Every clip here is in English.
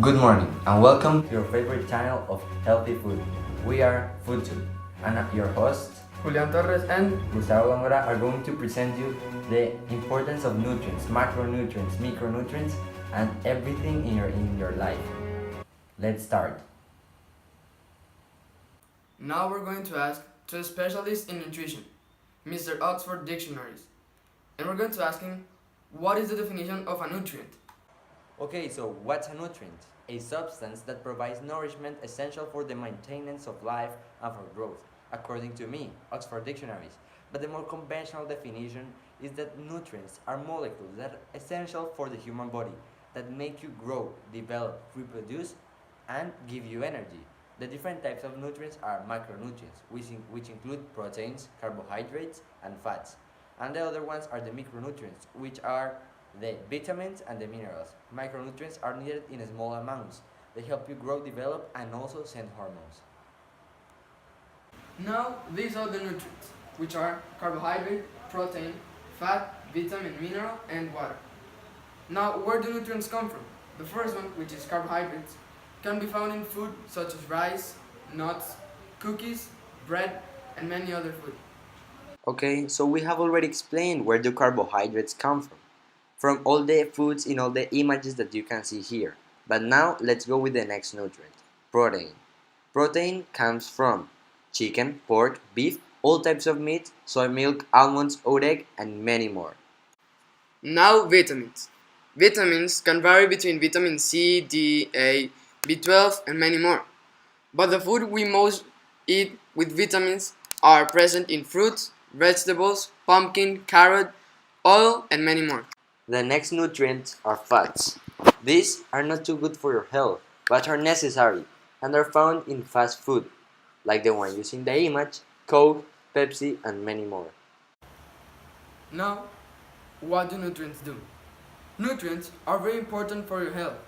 Good morning and welcome to your favorite channel of healthy food. We are FoodTube and your hosts Julian Torres and Gustavo Langora are going to present you the importance of nutrients, macronutrients, micronutrients, and everything in your life. Let's start. now we're going to ask to a specialist in nutrition, Mr. Oxford Dictionaries, and we're going to ask him what is the definition of a nutrient. Okay, so what's a nutrient? A substance that provides nourishment essential for the maintenance of life and for growth, according to me, Oxford Dictionaries. But the more conventional definition is that nutrients are molecules that are essential for the human body, that make you grow, develop, reproduce, and give you energy. The different types of nutrients are macronutrients, which include proteins, carbohydrates, and fats. And the other ones are the micronutrients, which are the vitamins and the minerals. Micronutrients are needed in small amounts. They help you grow, develop, and also send hormones. Now these are the nutrients, which are carbohydrate, protein, fat, vitamin, mineral, and water. Now where do nutrients come from? The first one, which is carbohydrates, can be found in food such as rice, nuts, cookies, bread, and many other food. Okay, so we have already explained where do carbohydrates come from all the foods in all the images that you can see here. But now let's go with the next nutrient, protein. Protein comes from chicken, pork, beef, all types of meat, soy milk, almonds, oat egg, and many more. Now vitamins. Vitamins can vary between vitamin C, D, A, B12, and many more. But the food we most eat with vitamins are present in fruits, vegetables, pumpkin, carrot, oil, and many more. The next nutrients are fats. These are not too good for your health, but are necessary and are found in fast food, like the one using the image, Coke, Pepsi, and many more. Now, what do nutrients do? Nutrients are very important for your health.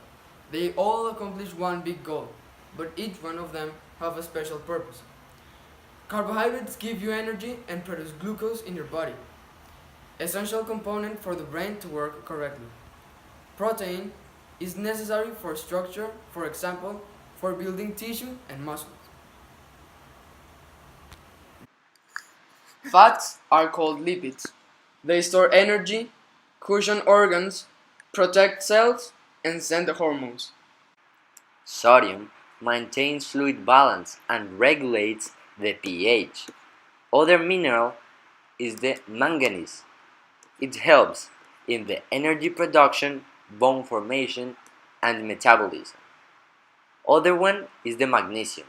They all accomplish one big goal, but each one of them have a special purpose. Carbohydrates give you energy and produce glucose in your body, essential component for the brain to work correctly. Protein is necessary for structure, for example, for building tissue and muscles. Fats are called lipids. They store energy, cushion organs, protect cells, and send the hormones. Sodium maintains fluid balance and regulates the pH. Other mineral is the manganese. It helps in the energy production, bone formation, and metabolism. Other one is the magnesium.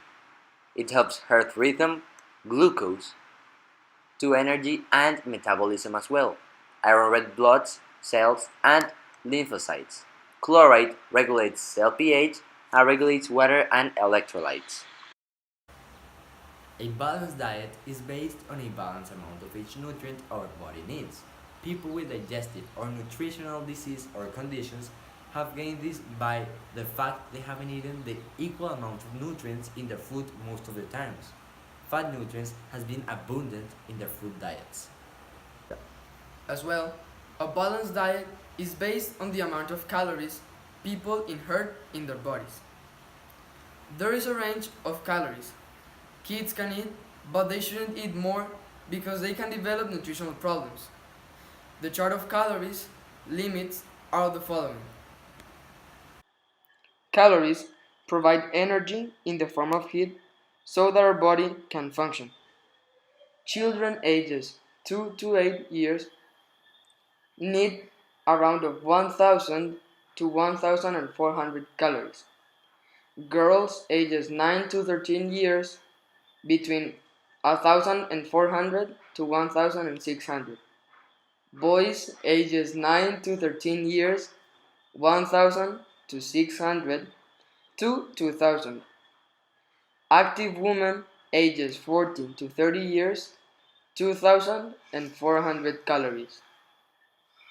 It helps heart rhythm, glucose, to energy and metabolism as well. Iron red blood cells and lymphocytes. Chloride regulates cell pH and regulates water and electrolytes. A balanced diet is based on a balanced amount of each nutrient our body needs. People with digestive or nutritional disease or conditions have gained this by the fact they haven't eaten the equal amount of nutrients in their food most of the times. Fat nutrients has been abundant in their food diets. As well, a balanced diet is based on the amount of calories people inherit in their bodies. There is a range of calories kids can eat, but they shouldn't eat more because they can develop nutritional problems. The chart of calories limits are the following. Calories provide energy in the form of heat so that our body can function. Children ages 2 to 8 years need around 1000 to 1400 calories. Girls ages 9 to 13 years between 1400 to 1600. Boys ages 9 to 13 years 1000 to 600 to 2000. Active women ages 14 to 30 years 2400 calories.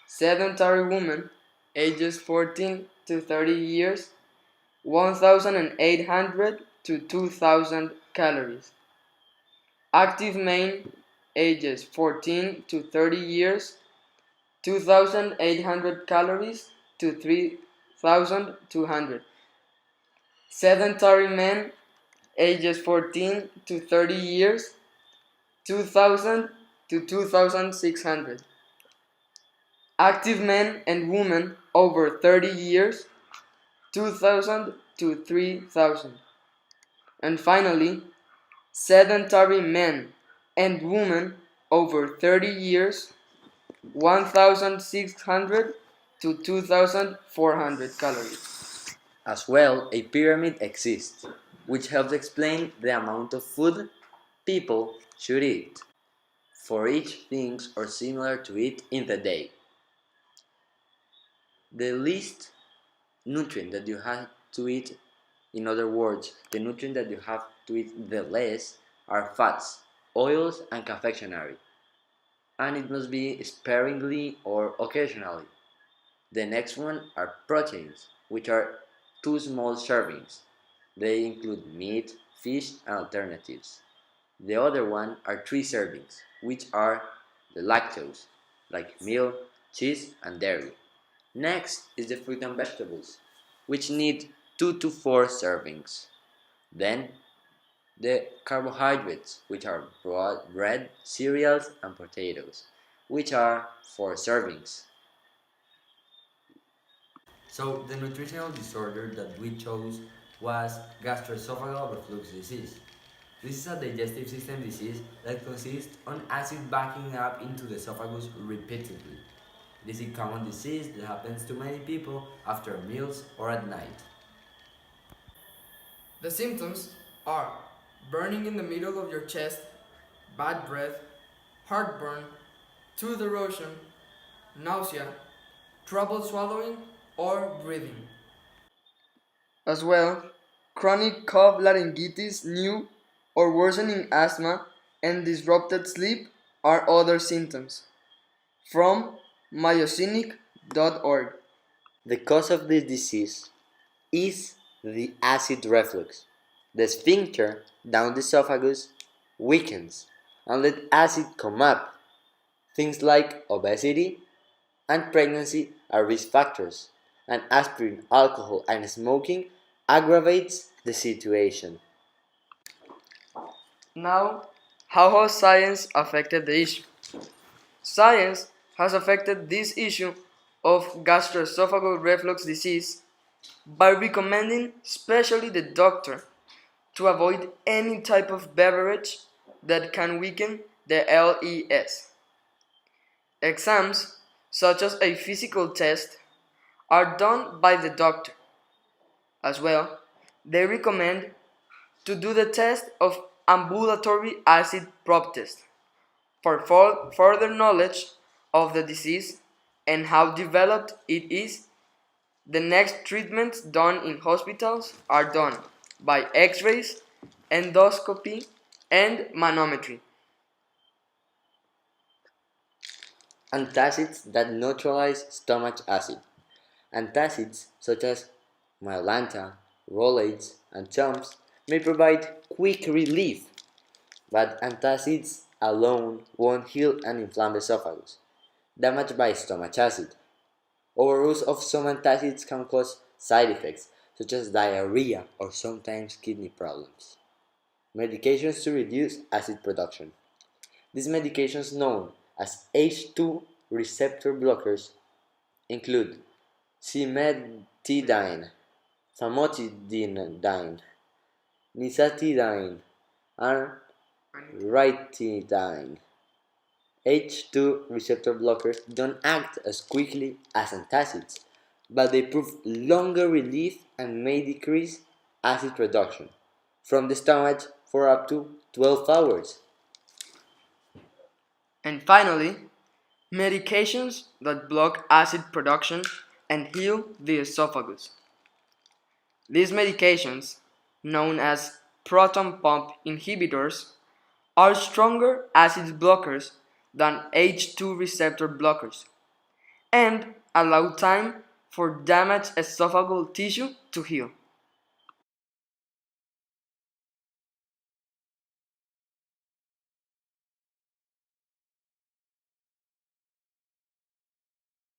Sedentary women ages 14 to 30 years 1800 to 2000 calories. Active men ages 14 to 30 years 2,800 calories to 3,200. Sedentary men ages 14 to 30 years, 2,000 to 2,600. Active men and women over 30 years, 2,000 to 3,000. And finally, sedentary men and women over 30 years, 1,600 to 2,400 calories. As well, a pyramid exists, which helps explain the amount of food people should eat for each things or similar to it in the day. The least nutrient that you have to eat, in other words, the nutrient that you have to eat the less, are fats, oils, and confectionery, and it must be sparingly or occasionally. The next one are proteins, which are 2 small servings. They include meat, fish, and alternatives. The other one are 3 servings, which are the lactose, like milk, cheese, and dairy. Next is the fruit and vegetables, which need 2 to 4 servings. Then the carbohydrates, which are bread, cereals, and potatoes, which are 4 servings. So the nutritional disorder that we chose was gastroesophageal reflux disease. This is a digestive system disease that consists on acid backing up into the esophagus repeatedly. It is a common disease that happens to many people after meals or at night. The symptoms are burning in the middle of your chest, bad breath, heartburn, tooth erosion, nausea, trouble swallowing or breathing. As well, chronic cough laryngitis, new or worsening asthma, and disrupted sleep are other symptoms. From myocinic.org. The cause of this disease is the acid reflux. The sphincter down the esophagus weakens and let acid come up. Things like obesity and pregnancy are risk factors, and aspirin, alcohol, and smoking aggravates the situation. Now, how has science affected the issue? Science has affected this issue of gastroesophageal reflux disease by recommending, especially the doctor, to avoid any type of beverage that can weaken the LES. Exams, such as a physical test, are done by the doctor. As well, they recommend to do the test of ambulatory acid probe test for further knowledge of the disease and how developed it is. The next treatments done in hospitals are done by X-rays, endoscopy, and manometry. Antacids that neutralize stomach acid. Antacids such as Myolanta, Rolaids, and Chumps may provide quick relief, but antacids alone won't heal an inflamed esophagus damaged by stomach acid. Overuse of some antacids can cause side effects such as diarrhea or sometimes kidney problems. Medications to reduce acid production. These medications, known as H2 receptor blockers, include cimetidine, famotidine, nisatidine, and ranitidine. H2 receptor blockers don't act as quickly as antacids, but they prove longer relief and may decrease acid production from the stomach for up to 12 hours. And finally, medications that block acid production and heal the esophagus. These medications, known as proton pump inhibitors, are stronger acid blockers than H2 receptor blockers and allow time for damaged esophageal tissue to heal.